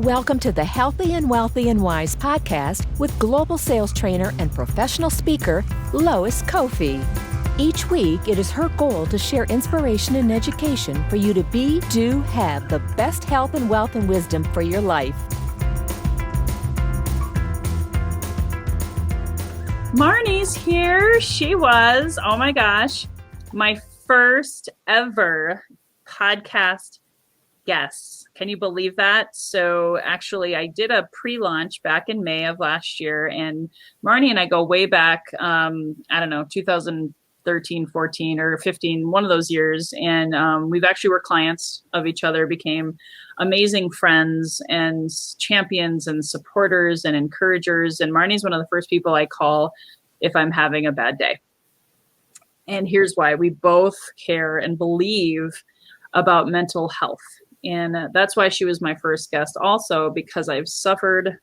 Welcome to the Healthy and Wealthy and Wise podcast with global sales trainer and professional speaker, Lois Koffi. Each week, it is her goal to share inspiration and education for you to be, do, have the best health and wealth and wisdom for your life. Marnie's here. She was, oh my gosh, my first ever podcast guest. Can you believe that? So actually, I did a pre-launch back in May of last year, and Marnie and I go way back, 2013, 14, or 15, one of those years. And we've actually were clients of each other, became amazing friends and champions and supporters and encouragers. And Marnie's one of the first people I call if I'm having a bad day. And here's why. We both care and believe about mental health. And that's why she was my first guest also, because I've suffered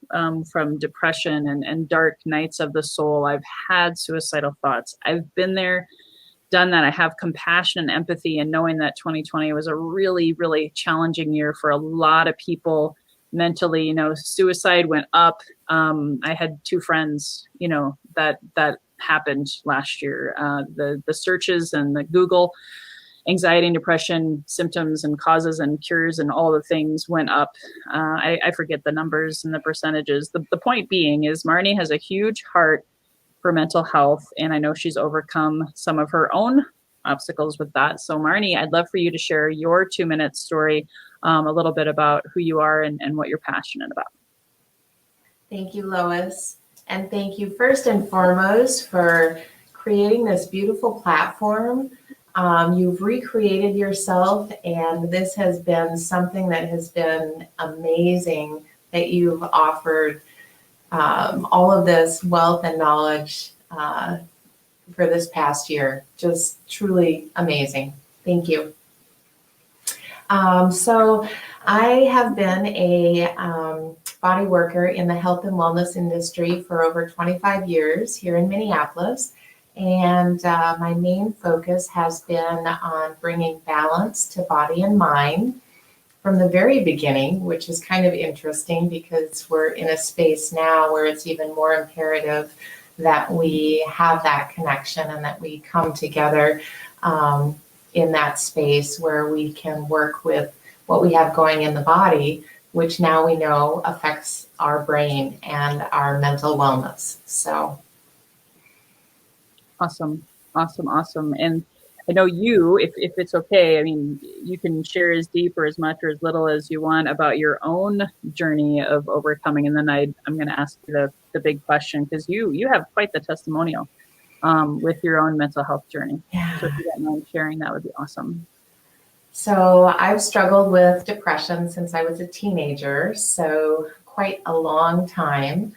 from depression and dark nights of the soul. I've had suicidal thoughts. I've been there, done that. I have compassion and empathy, and knowing that 2020 was a really, really challenging year for a lot of people mentally. Suicide went up. I had two friends, that happened last year. The searches and the Google anxiety and depression symptoms and causes and cures and all the things went up. I forget the numbers and the percentages. The point being is Marnie has a huge heart for mental health, and I know she's overcome some of her own obstacles with that. So Marnie, I'd love for you to share your 2-minute story, a little bit about who you are and what you're passionate about. Thank you, Lois. And thank you first and foremost for creating this beautiful platform. You've recreated yourself, and this has been something that has been amazing that you've offered all of this wealth and knowledge for this past year. Just truly amazing. Thank you. So I have been a body worker in the health and wellness industry for over 25 years here in Minneapolis. And my main focus has been on bringing balance to body and mind from the very beginning, which is kind of interesting because we're in a space now where it's even more imperative that we have that connection and that we come together in that space where we can work with what we have going in the body, which now we know affects our brain and our mental wellness. So. Awesome. And I know you, if it's okay, I mean, you can share as deep or as much or as little as you want about your own journey of overcoming. And then I'm going to ask you the big question, because you have quite the testimonial with your own mental health journey. Yeah. So if you don't mind sharing, that would be awesome. So I've struggled with depression since I was a teenager, so quite a long time.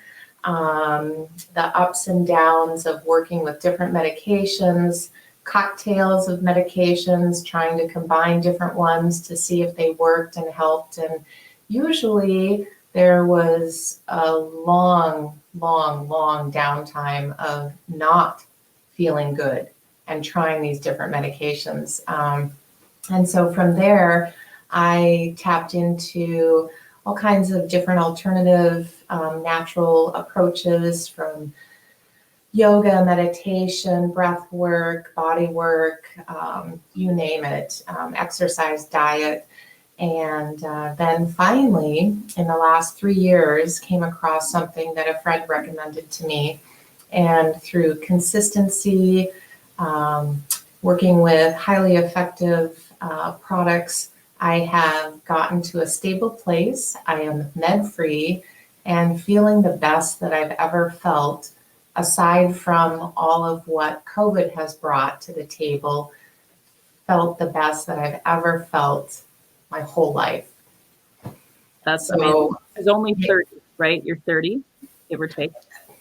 The ups and downs of working with different medications, cocktails of medications, trying to combine different ones to see if they worked and helped. And usually there was a long downtime of not feeling good and trying these different medications. And so from there, I tapped into all kinds of different alternative natural approaches, from yoga, meditation, breath work, body work, you name it, exercise, diet. And then finally, in the last 3 years, came across something that a friend recommended to me. And through consistency, working with highly effective products, I have gotten to a stable place. I am med-free and feeling the best that I've ever felt, aside from all of what COVID has brought to the table. Felt the best that I've ever felt my whole life. That's amazing. It's only 30, right? You're 30, give or take.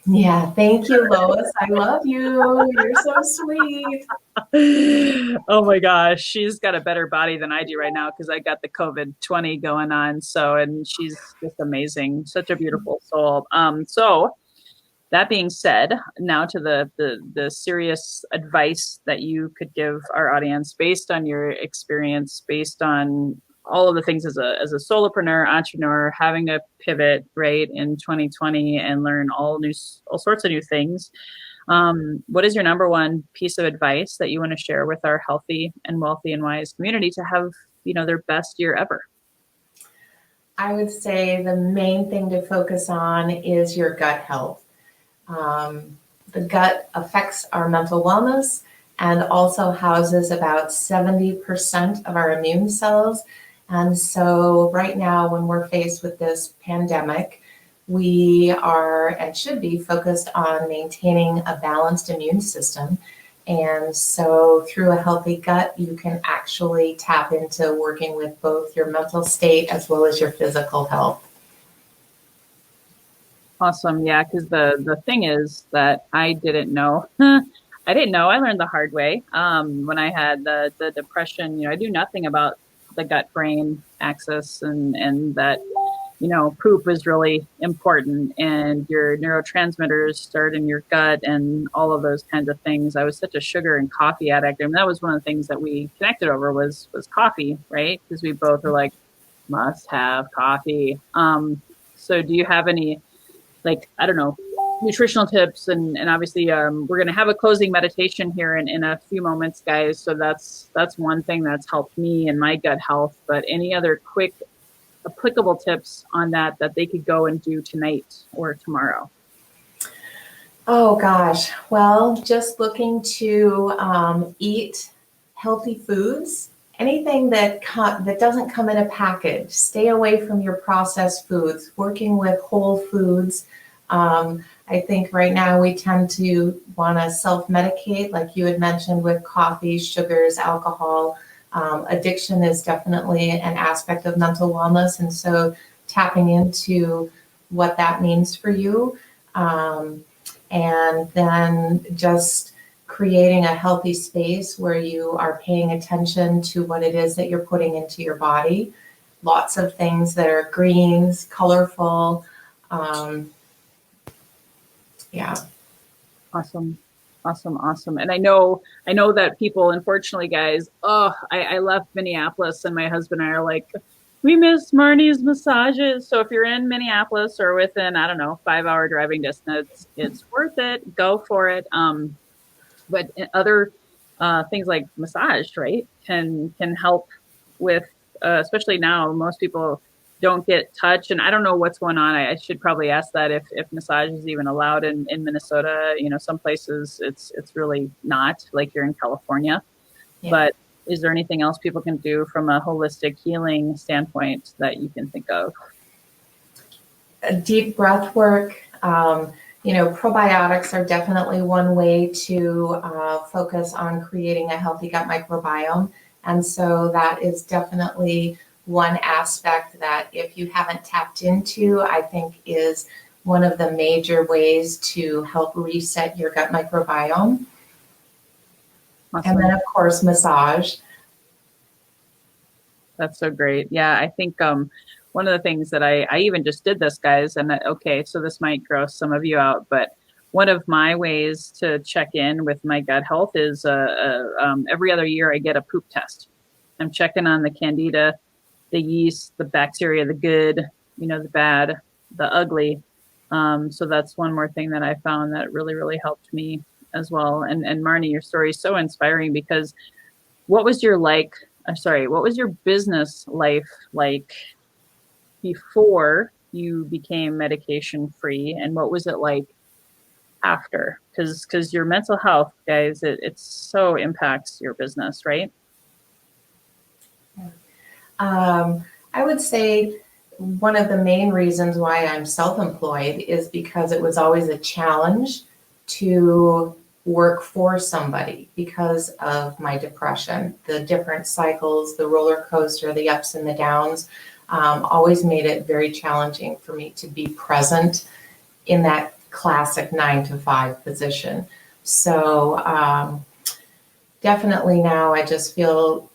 Yeah, thank you, Lois. I love you. You're so sweet. Oh my gosh, she's got a better body than I do right now because I got the COVID-20 going on. And she's just amazing. Such a beautiful soul. So that being said, now to the serious advice that you could give our audience based on your experience, based on all of the things as a solopreneur, entrepreneur, having to pivot right in 2020 and learn all sorts of new things. What is your number one piece of advice that you want to share with our healthy and wealthy and wise community to have, their best year ever? I would say the main thing to focus on is your gut health. The gut affects our mental wellness and also houses about 70% of our immune cells. And so right now, when we're faced with this pandemic, we are and should be focused on maintaining a balanced immune system. And so through a healthy gut, you can actually tap into working with both your mental state as well as your physical health. Awesome. Yeah, because the thing is that I didn't know. I learned the hard way when I had the depression. I knew nothing about the gut-brain axis and that, poop is really important and your neurotransmitters start in your gut and all of those kinds of things. I was such a sugar and coffee addict. And that was one of the things that we connected over was coffee, right? Because we both were like, must have coffee. So do you have any, nutritional tips? And obviously we're going to have a closing meditation here in a few moments, guys. So that's one thing that's helped me and my gut health. But any other quick applicable tips on that they could go and do tonight or tomorrow? Oh gosh. Well, just looking to eat healthy foods. Anything that doesn't come in a package. Stay away from your processed foods. Working with whole foods. I think right now we tend to want to self-medicate, like you had mentioned, with coffee, sugars, alcohol. Addiction is definitely an aspect of mental wellness. And so tapping into what that means for you. And then just creating a healthy space where you are paying attention to what it is that you're putting into your body. Lots of things that are greens, colorful. Yeah. Awesome. And I know that people, unfortunately, guys, I left Minneapolis and my husband and I are like, we miss Marnie's massages. So if you're in Minneapolis or within, 5-hour driving distance, it's worth it. Go for it. But other things like massage, right, can help with, especially now, most people don't get touch. And I don't know what's going on. I should probably ask that if massage is even allowed in Minnesota. Some places it's really not, like you're in California. Yeah. But is there anything else people can do from a holistic healing standpoint that you can think of? Deep breath work. Probiotics are definitely one way to focus on creating a healthy gut microbiome. And so that is definitely one aspect that if you haven't tapped into, I think is one of the major ways to help reset your gut microbiome. Awesome. And then, of course, massage. That's so great. Yeah, I think one of the things that I even just did this, guys, and so this might gross some of you out, but one of my ways to check in with my gut health is every other year I get a poop test. I'm checking on the candida, the yeast, the bacteria, the good, the bad, the ugly. So that's one more thing that I found that really, really helped me as well. And Marnie, your story is so inspiring because what was your business life like before you became medication free? And what was it like after? Because your mental health, guys, it so impacts your business, right? I would say one of the main reasons why I'm self-employed is because it was always a challenge to work for somebody because of my depression. The different cycles, the roller coaster, the ups and the downs, always made it very challenging for me to be present in that classic 9-to-5 position. So definitely now I just feel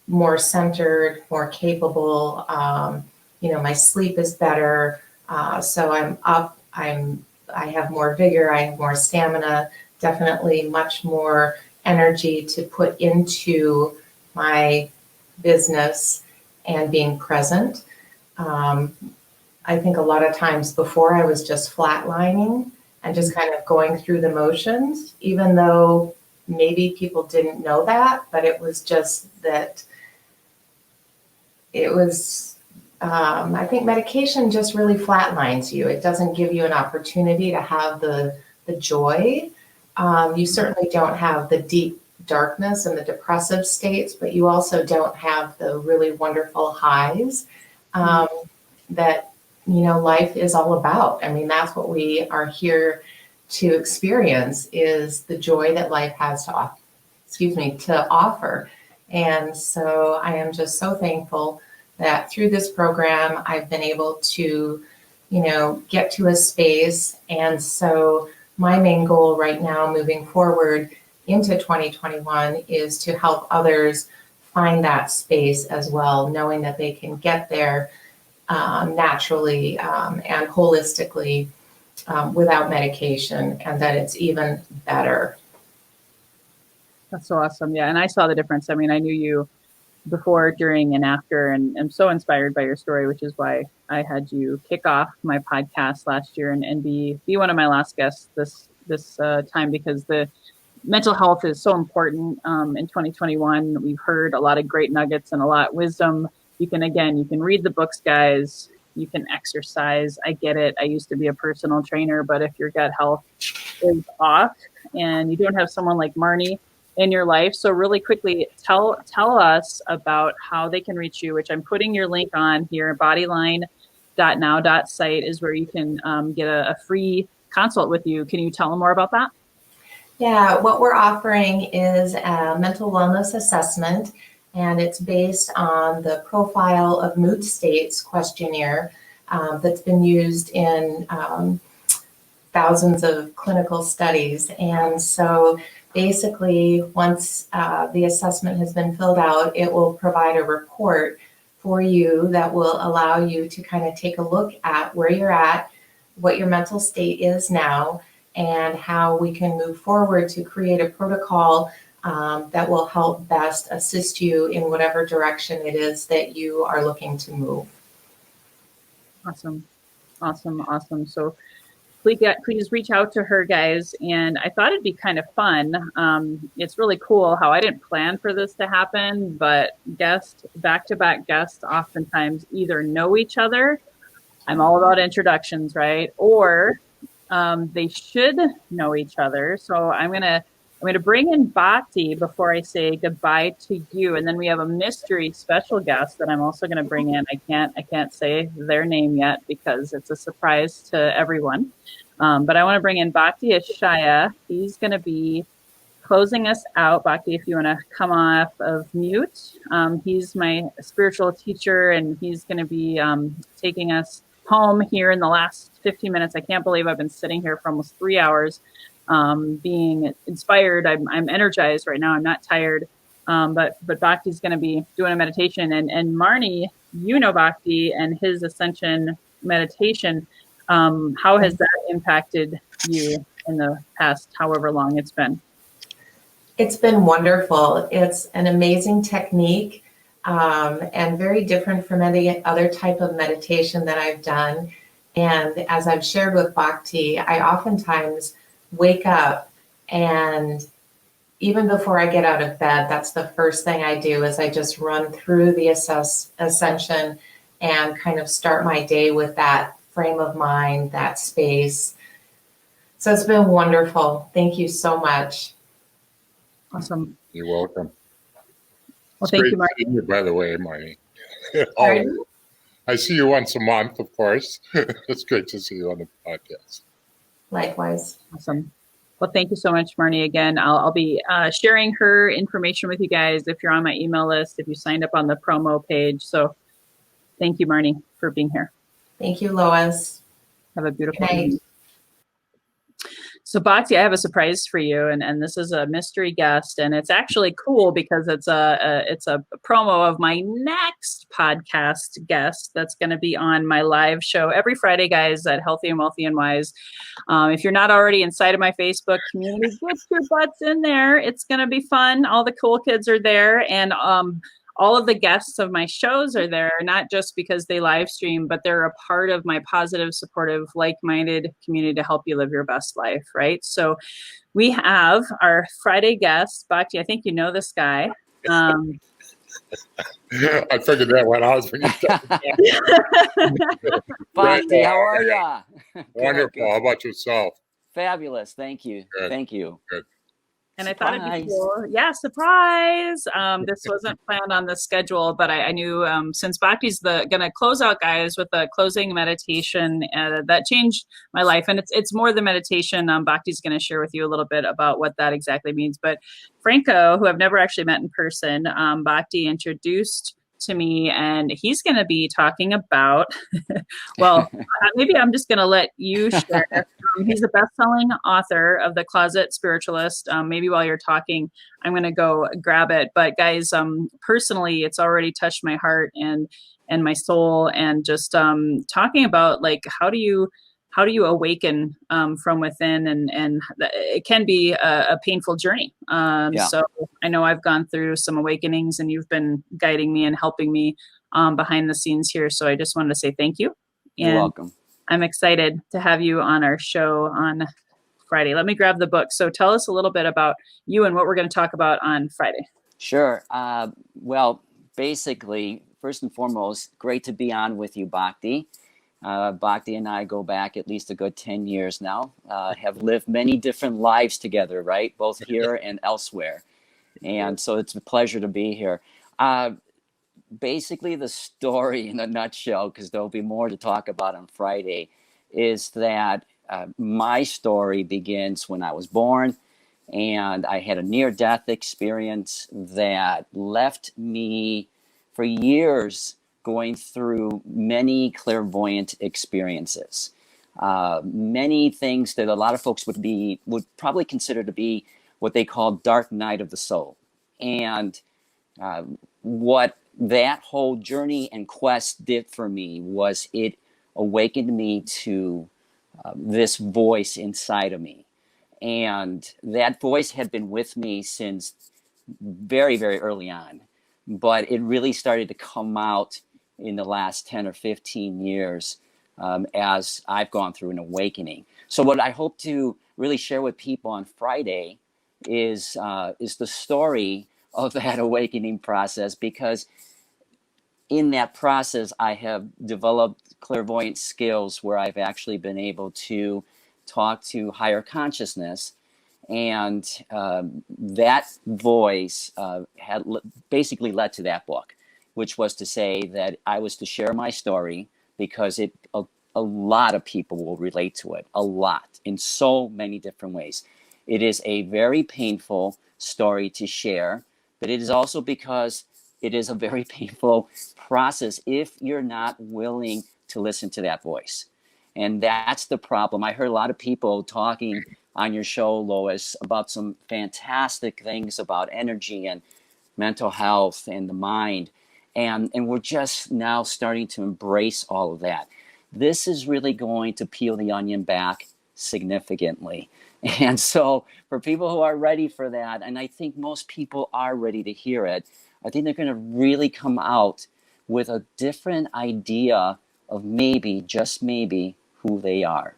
more centered, more capable. My sleep is better. So I'm up, I have more vigor, I have more stamina, definitely much more energy to put into my business. and being present. I think a lot of times before I was just flatlining and just kind of going through the motions, even though maybe people didn't know that, but it was just that it was, I think medication just really flatlines you. It doesn't give you an opportunity to have the joy. You certainly don't have the deep darkness and the depressive states, but you also don't have the really wonderful highs that, life is all about. I mean, that's what we are here to experience, is the joy that life has to offer. And so I am just so thankful that through this program, I've been able to, get to a space. And so my main goal right now, moving forward into 2021, is to help others find that space as well, knowing that they can get there naturally and holistically without medication, and that it's even better. That's so awesome. Yeah. And I saw the difference. I mean, I knew you before, during, and after, and I'm so inspired by your story, which is why I had you kick off my podcast last year and be one of my last guests this time, because the mental health is so important in 2021. We've heard a lot of great nuggets and a lot of wisdom. You can read the books, guys. You can exercise. I get it. I used to be a personal trainer, but if your gut health is off and you don't have someone like Marnie in your life. So really quickly, tell us about how they can reach you, which I'm putting your link on here. Bodyline.now.site is where you can get a free consult with you. Can you tell them more about that? Yeah, what we're offering is a mental wellness assessment, and it's based on the Profile of Mood States questionnaire that's been used in thousands of clinical studies. And so basically, once the assessment has been filled out, it will provide a report for you that will allow you to kind of take a look at where you're at, what your mental state is now, and how we can move forward to create a protocol that will help best assist you in whatever direction it is that you are looking to move. Awesome. So please reach out to her, guys. And I thought it'd be kind of fun. It's really cool how I didn't plan for this to happen, but back-to-back guests oftentimes either know each other. I'm all about introductions, right? Or they should know each other. So I'm gonna bring in Bhakti before I say goodbye to you, and then we have a mystery special guest that I'm also gonna bring in. I can't say their name yet because it's a surprise to everyone. But I want to bring in Bhakti Ishaya. He's gonna be closing us out. Bhakti, if you want to come off of mute, he's my spiritual teacher, and he's gonna be taking us home here in the last 15 minutes. I can't believe I've been sitting here for almost 3 hours, being inspired. I'm energized right now. I'm not tired. But Bhakti's going to be doing a meditation, and Marnie, Bhakti and his ascension meditation. How has that impacted you in the past, however long it's been? It's been wonderful. It's an amazing technique. And very different from any other type of meditation that I've done. And as I've shared with Bhakti, I oftentimes wake up, and even before I get out of bed, that's the first thing I do, is I just run through the ascension and kind of start my day with that frame of mind, that space. So it's been wonderful. Thank you so much. Awesome. You're welcome. Well, thank you, Marnie. Seeing you, by the way, Marnie. Pardon? I see you once a month, of course. It's great to see you on the podcast. Likewise. Awesome. Well, thank you so much, Marnie. Again, I'll be sharing her information with you guys if you're on my email list, if you signed up on the promo page. So thank you, Marnie, for being here. Thank you, Lois. Have a beautiful Good night. evening. So Bhakti, I have a surprise for you, and this is a mystery guest, and it's actually cool because it's a promo of my next podcast guest that's going to be on my live show every Friday, guys, at Healthy and Wealthy and Wise. If you're not already inside of my Facebook community, get your butts in there. It's going to be fun. All the cool kids are there, and all of the guests of my shows are there, not just because they live stream, but they're a part of my positive, supportive, like-minded community to help you live your best life, right? So we have our Friday guest, Bhakti. I think you know this guy. I figured that one out when you started. Bhakti, how are ya? Wonderful. How about yourself? Fabulous. Thank you. Good. Thank you. Good. And Surprise. I thought it'd be cool. Yeah, surprise. This wasn't planned on the schedule, but I knew since Bhakti's going to close out, guys, with a closing meditation that changed my life. And it's more than meditation. Bhakti's going to share with you a little bit about what that exactly means. But Franco, who I've never actually met in person, Bhakti introduced to me, and he's going to be talking about, well, maybe I'm just going to let you share. He's a best-selling author of The Closet Spiritualist. Maybe while you're talking, I'm going to go grab it. But guys, personally, it's already touched my heart and my soul, and just talking about like how do you awaken from within, and it can be a painful journey. So I know I've gone through some awakenings, and you've been guiding me and helping me behind the scenes here. So I just wanted to say thank you. You're welcome. I'm excited to have you on our show on Friday. Let me grab the book. So tell us a little bit about you and what we're going to talk about on Friday. Sure. Well, basically, first and foremost, great to be on with you, Bhakti. Bhakti and I go back at least a good 10 years now, have lived many different lives together, right? Both here and elsewhere. And so it's a pleasure to be here. Basically, the story in a nutshell, because there'll be more to talk about on Friday, is that my story begins when I was born, and I had a near-death experience that left me for years going through many clairvoyant experiences, many things that a lot of folks would probably consider to be what they call dark night of the soul. And what that whole journey and quest did for me was it awakened me to this voice inside of me. And that voice had been with me since very, very early on, but it really started to come out in the last 10 or 15 years as I've gone through an awakening. So what I hope to really share with people on Friday is the story of that awakening process, because in that process, I have developed clairvoyant skills where I've actually been able to talk to higher consciousness. And that voice had basically led to that book, which was to say that I was to share my story because a lot of people will relate to it, a lot, in so many different ways. It is a very painful story to share, but it is also because it is a very painful process if you're not willing to listen to that voice. And that's the problem. I heard a lot of people talking on your show, Lois, about some fantastic things about energy and mental health and the mind. And we're just now starting to embrace all of that. This is really going to peel the onion back significantly. And so for people who are ready for that, and I think most people are ready to hear it, I think they're going to really come out with a different idea of maybe, just maybe, who they are.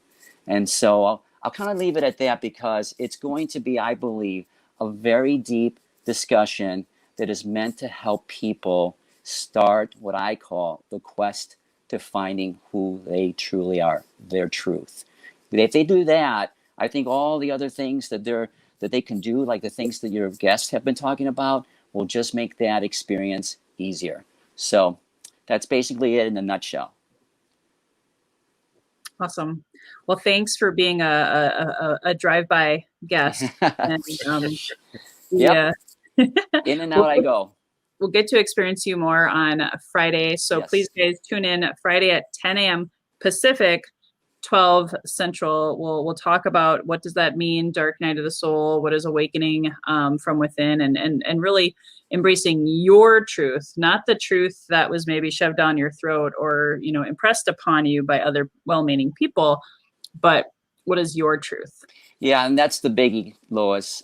And so I'll kind of leave it at that, because it's going to be, I believe, a very deep discussion that is meant to help people start what I call the quest to finding who they truly are, their truth. But if they do that, I think all the other things that they can do, like the things that your guests have been talking about, will just make that experience easier. So that's basically it in a nutshell. Awesome. Well, thanks for being a drive-by guest. And, yep. In and out I go. We'll get to experience you more on Friday. So yes. Please, guys, tune in Friday at 10 a.m. Pacific, 12 Central. We'll talk about what does that mean, dark night of the soul, what is awakening from within, and really embracing your truth, not the truth that was maybe shoved down your throat or impressed upon you by other well-meaning people, but what is your truth? Yeah, and that's the biggie, Lois.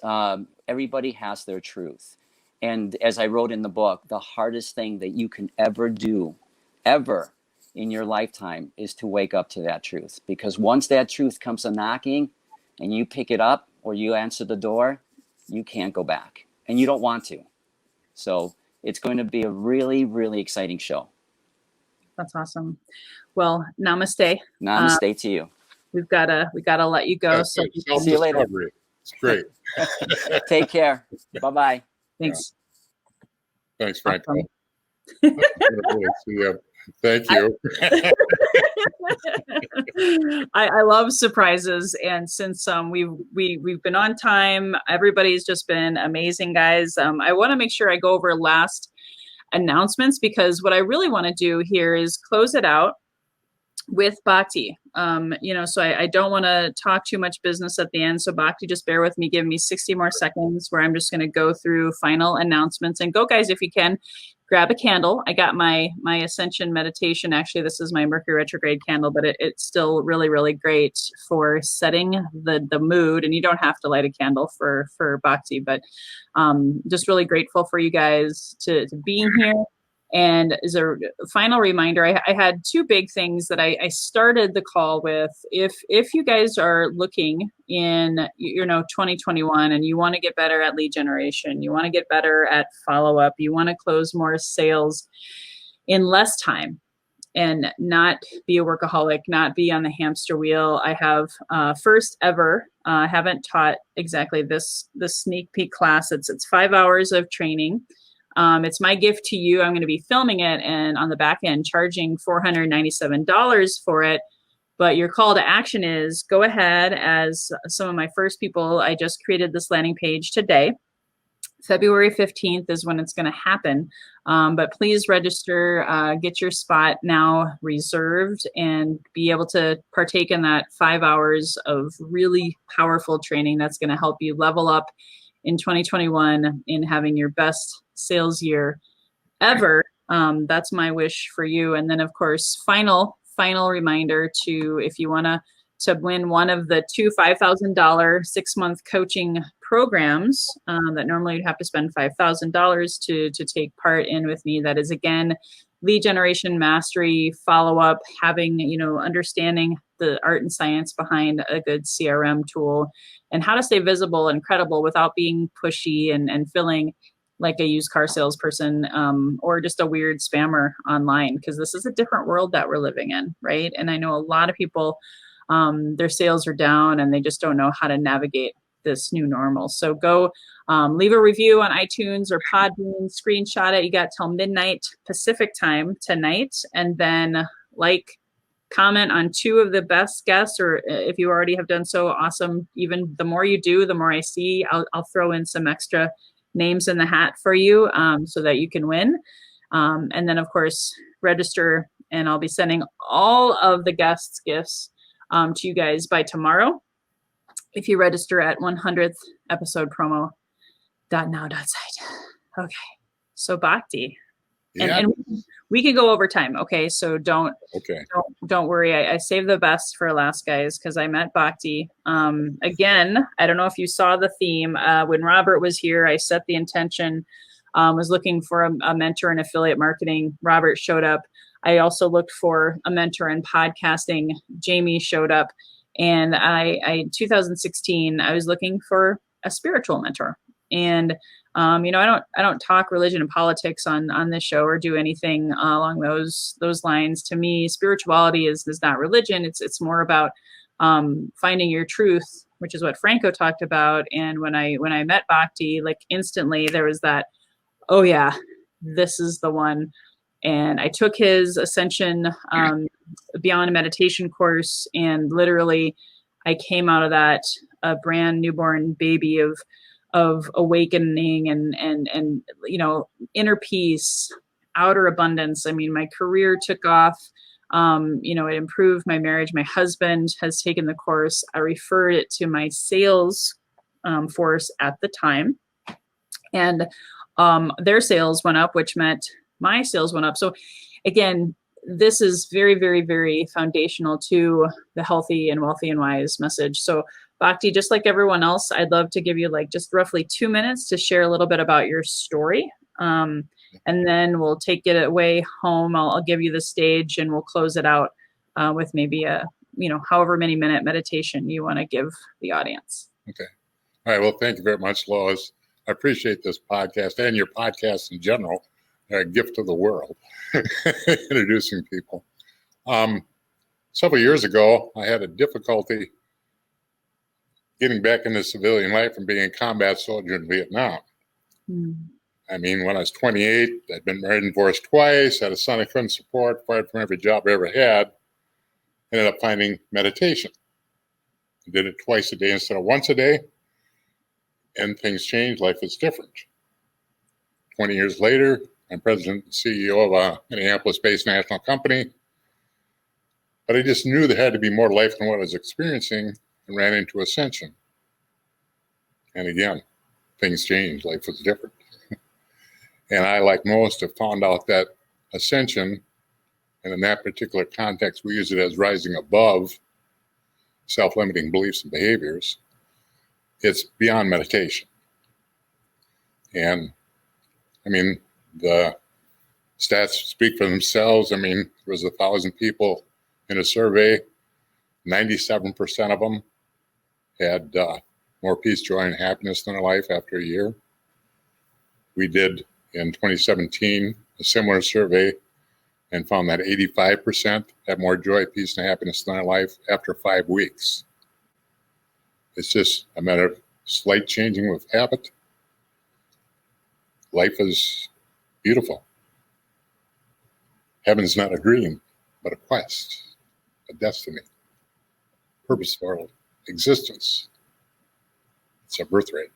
Everybody has their truth. And as I wrote in the book, the hardest thing that you can ever do, ever in your lifetime, is to wake up to that truth. Because once that truth comes a knocking and you pick it up or you answer the door, you can't go back, and you don't want to. So it's going to be a really, really exciting show. That's awesome. Well, namaste. Namaste to you. We gotta let you go. That's So See you later. It's great. Take care. Bye-bye. thanks. Thanks, Frank. Awesome. Thank you. I love surprises, and since we've been on time, everybody's just been amazing, guys. I want to make sure I go over last announcements, because what I really want to do here is close it out with Bhakti. So I don't want to talk too much business at the end. So Bhakti, just bear with me, give me 60 more seconds where I'm just going to go through final announcements. And go, guys, if you can, grab a candle. I got my Ascension meditation. Actually, this is my Mercury retrograde candle, but it's still really, really great for setting the mood. And you don't have to light a candle for Bhakti, but just really grateful for you guys to being here. And as a final reminder, I had two big things that I started the call with. If you guys are looking in 2021 and you want to get better at lead generation, you want to get better at follow-up, you want to close more sales in less time and not be a workaholic, not be on the hamster wheel, I have first ever, haven't taught exactly this sneak peek class. It's 5 hours of training. It's my gift to you. I'm going to be filming it and on the back end charging $497 for it. But your call to action is go ahead, as some of my first people, I just created this landing page today. February 15th is when it's going to happen. But please register, get your spot now reserved, and be able to partake in that 5 hours of really powerful training that's going to help you level up in 2021 in having your best sales year ever. That's my wish for you. And then, of course, final reminder to, if you want to win one of the two $5,000 6-month coaching programs that normally you'd have to spend $5,000 to take part in with me. That is, again, lead generation mastery, follow-up, having, understanding the art and science behind a good CRM tool, and how to stay visible and credible without being pushy and feeling like a used car salesperson or just a weird spammer online, because this is a different world that we're living in, right? And I know a lot of people, their sales are down and they just don't know how to navigate this new normal. So go leave a review on iTunes or Podbean, screenshot it. You got till midnight Pacific time tonight, and then comment on 2 of the best guests, or if you already have done so, awesome. Even the more you do, the more I see. I'll throw in some extra names in the hat for you so that you can win. And then, of course, register, and I'll be sending all of the guests' gifts to you guys by tomorrow if you register at 100th episode promo.now.site. Okay. So Bhakti. Yeah. And we can go over time. Okay. So don't worry. I saved the best for last, guys, because I met Bhakti. Again, I don't know if you saw the theme. When Robert was here, I set the intention, was looking for a mentor in affiliate marketing. Robert showed up. I also looked for a mentor in podcasting. Jamie showed up. And I 2016, I was looking for a spiritual mentor. And I don't talk religion and politics on this show or do anything along those lines. To me, spirituality is not religion. It's more about finding your truth, which is what Franco talked about. And when I met Bhakti, instantly there was that, oh yeah, this is the one. And I took his Ascension Beyond Meditation course, and literally I came out of that a brand newborn baby of awakening and inner peace, outer abundance. I mean, my career took off. It improved my marriage. My husband has taken the course. I referred it to my sales force at the time, and their sales went up, which meant my sales went up. So again, this is very, very, very foundational to the healthy and wealthy and wise message. So Bhakti, just like everyone else, I'd love to give you like just roughly 2 minutes to share a little bit about your story. And then we'll take it away home. I'll give you the stage and we'll close it out with maybe a, however many minute meditation you want to give the audience. Okay. All right. Well, thank you very much, Lois. I appreciate this podcast and your podcast in general. A gift to the world, introducing people. Several years ago, I had a difficulty getting back into civilian life and being a combat soldier in Vietnam. I mean, when I was 28, I'd been married and divorced twice, had a son I couldn't support, fired from every job I ever had, ended up finding meditation. I did it twice a day instead of once a day, and things changed. Life is different. 20 years later, I'm president and CEO of a Minneapolis-based national company, but I just knew there had to be more to life than what I was experiencing and ran into ascension. And again, things changed. Life was different. And I, like most, have found out that ascension, and in that particular context, we use it as rising above self-limiting beliefs and behaviors. It's beyond meditation. And I mean, the stats speak for themselves. I mean, there was 1,000 people in a survey. 97% of them had more peace, joy, and happiness in their life after a year. We did, in 2017, a similar survey and found that 85% had more joy, peace, and happiness in their life after 5 weeks. It's just a matter of slight changing with habit. Life is beautiful. Heaven's not a dream, but a quest, a destiny, purpose for our existence. It's a birthright.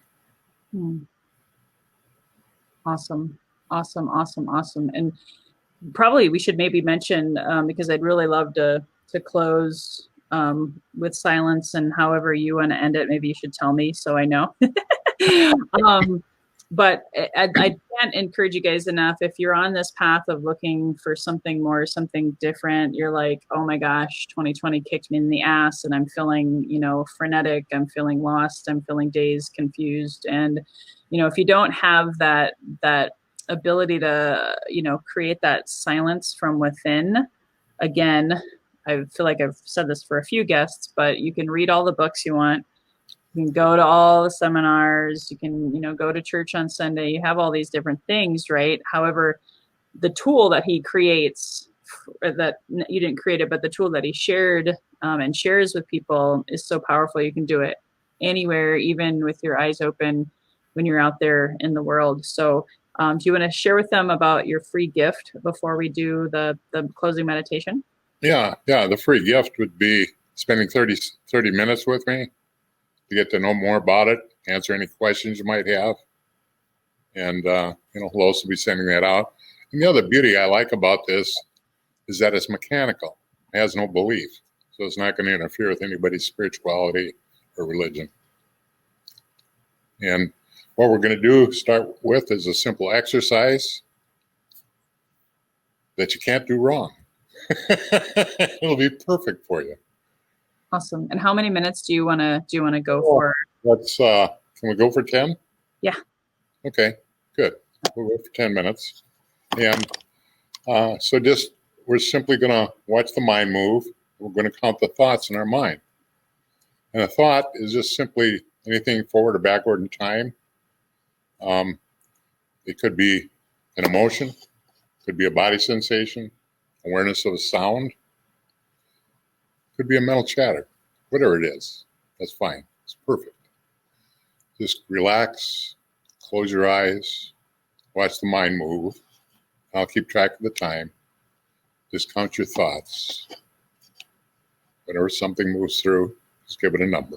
Awesome. And probably we should maybe mention, because I'd really love to close with silence, and however you want to end it, maybe you should tell me so I know. But I can't encourage you guys enough. If you're on this path of looking for something more, something different, you're like, oh my gosh, 2020 kicked me in the ass and I'm feeling, frenetic. I'm feeling lost. I'm feeling dazed, confused. And, if you don't have that ability to, create that silence from within, again, I feel like I've said this for a few guests, but you can read all the books you want. You can go to all the seminars, you can, go to church on Sunday, you have all these different things, right? However, the tool that he creates, that you didn't create it, but the tool that he shared and shares with people is so powerful. You can do it anywhere, even with your eyes open when you're out there in the world. So do you want to share with them about your free gift before we do the closing meditation? Yeah. The free gift would be spending 30 minutes with me to get to know more about it, answer any questions you might have. And, Lois will be sending that out. And the other beauty I like about this is that it's mechanical. It has no belief. So it's not going to interfere with anybody's spirituality or religion. And what we're going to start with is a simple exercise that you can't do wrong. It'll be perfect for you. Awesome. And how many minutes do you want to go for? Let's can we go for 10? Yeah. Okay, good. We'll go for 10 minutes. And so we're simply going to watch the mind move. We're going to count the thoughts in our mind. And a thought is just simply anything forward or backward in time. It could be an emotion, could be a body sensation, awareness of a sound, could be a mental chatter, whatever it is. That's fine. It's perfect. Just relax, close your eyes, watch the mind move. I'll keep track of the time. Just count your thoughts. Whenever something moves through, just give it a number.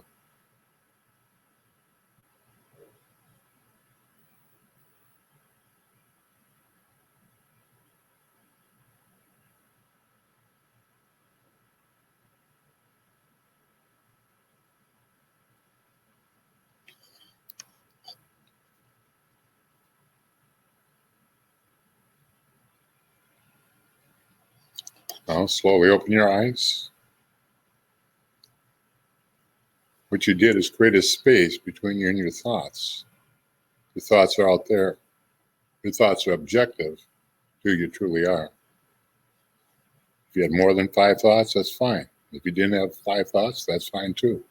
Now slowly open your eyes. what you did is create a space between you and your thoughts. Your thoughts are out there. Your thoughts are objective to who you truly are. If you had more than 5 thoughts, that's fine. If you didn't have 5 thoughts, that's fine too.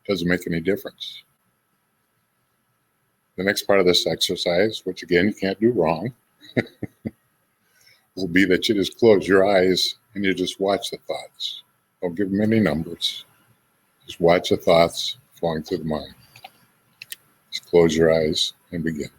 Doesn't make any difference. The next part of this exercise, which again you can't do wrong, will be that you just close your eyes and you just watch the thoughts. Don't give them any numbers. Just watch the thoughts flowing through the mind. Just close your eyes and begin.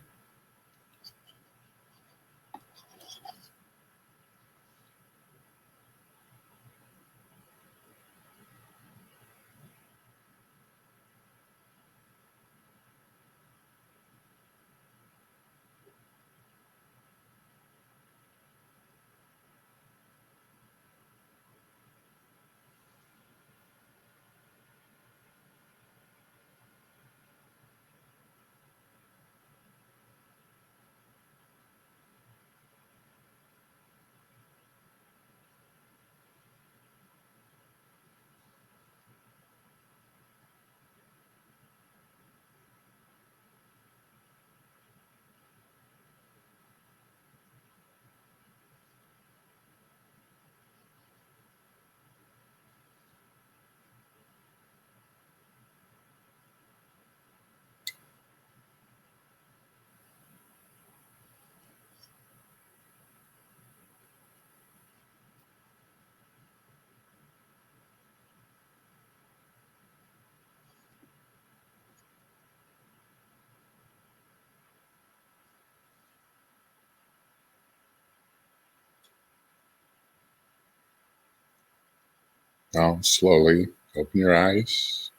Now, slowly open your eyes.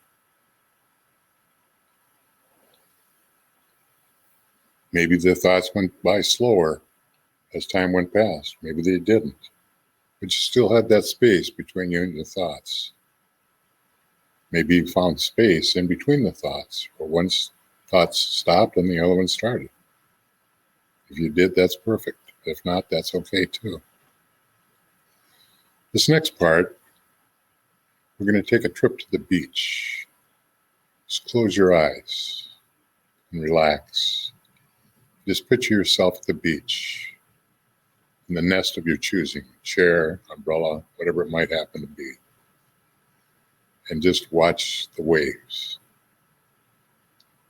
Maybe the thoughts went by slower as time went past. Maybe they didn't. But you still had that space between you and your thoughts. Maybe you found space in between the thoughts, or once thoughts stopped and the other one started. If you did, that's perfect. If not, that's okay too. This next part, we're going to take a trip to the beach. Just close your eyes and relax. Just picture yourself at the beach, in the nest of your choosing, chair, umbrella, whatever it might happen to be. And just watch the waves.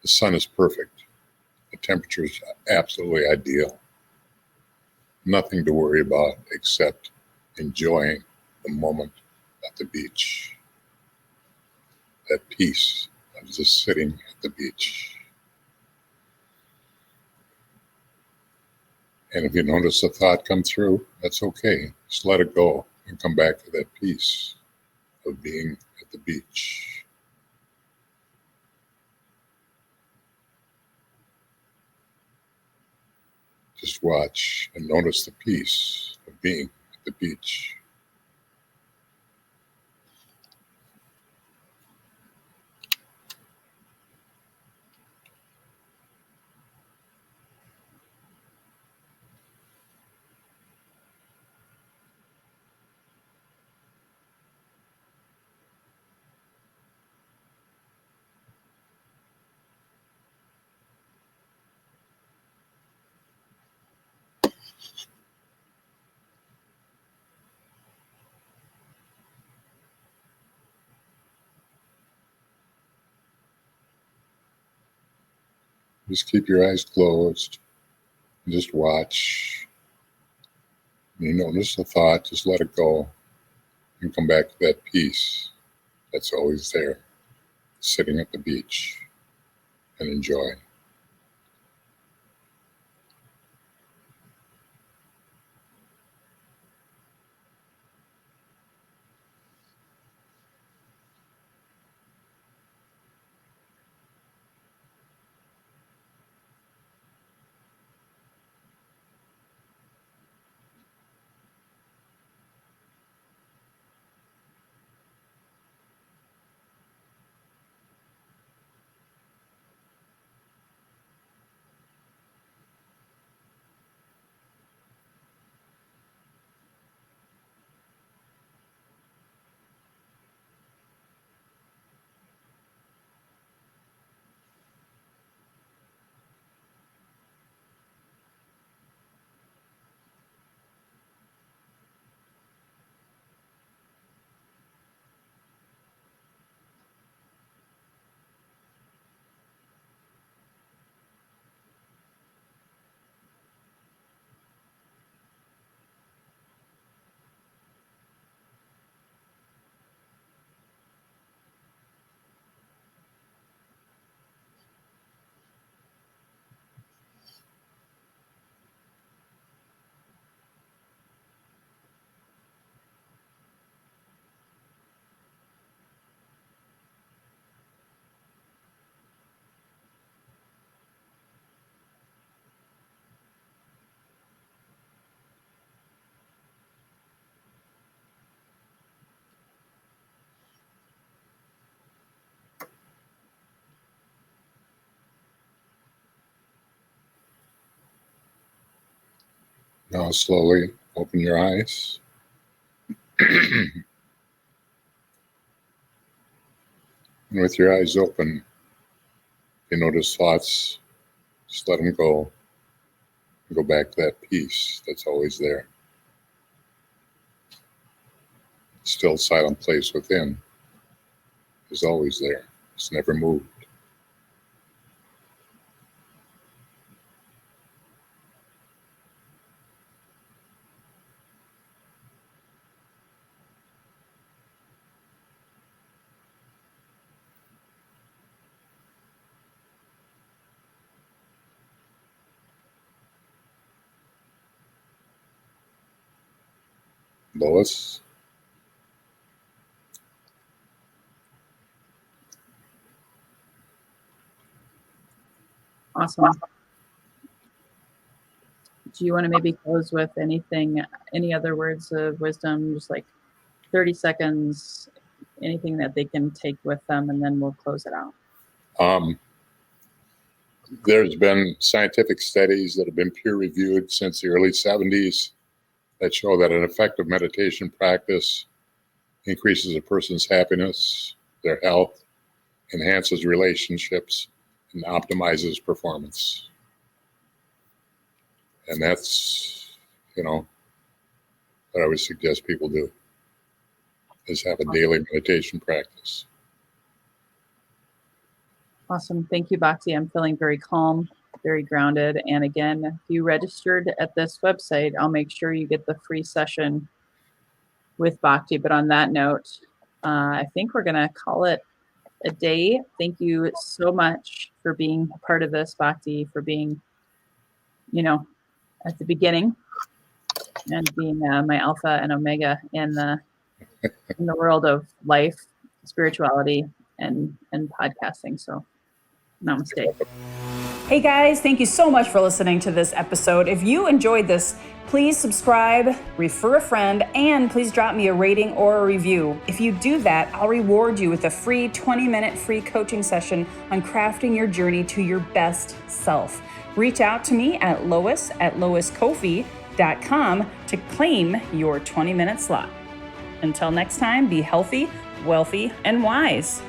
The sun is perfect. The temperature is absolutely ideal. Nothing to worry about except enjoying the moment at the beach. That peace of just sitting at the beach. And if you notice a thought come through, that's okay. Just let it go and come back to that peace of being at the beach. Just watch and notice the peace of being at the beach. Just keep your eyes closed and just watch. When you notice a thought, just let it go and come back to that peace that's always there, sitting at the beach and enjoying. Now slowly open your eyes. And with your eyes open, you notice thoughts, just let them go. And go back to that peace that's always there. Still silent place within is always there. It's never moved. Lois? Awesome. Do you want to maybe close with any other words of wisdom, just like 30 seconds, anything that they can take with them, and then we'll close it out? There's been scientific studies that have been peer-reviewed since the early 70s that show that an effective meditation practice increases a person's happiness, their health, enhances relationships, and optimizes performance. And that's, what I would suggest people do, is have a daily meditation practice. Awesome. Thank you, Bhakti. I'm feeling very calm, very grounded. And again, if you registered at this website, I'll make sure you get the free session with Bhakti. But on that note, I think we're going to call it a day. Thank you so much for being a part of this, Bhakti, for being, at the beginning and being my alpha and omega in the world of life, spirituality, and podcasting. So namaste. Hey guys, thank you so much for listening to this episode. If you enjoyed this, please subscribe, refer a friend, and please drop me a rating or a review. If you do that, I'll reward you with a free 20-minute free coaching session on crafting your journey to your best self. Reach out to me at lois@loiskoffi.com to claim your 20-minute slot. Until next time, be healthy, wealthy, and wise.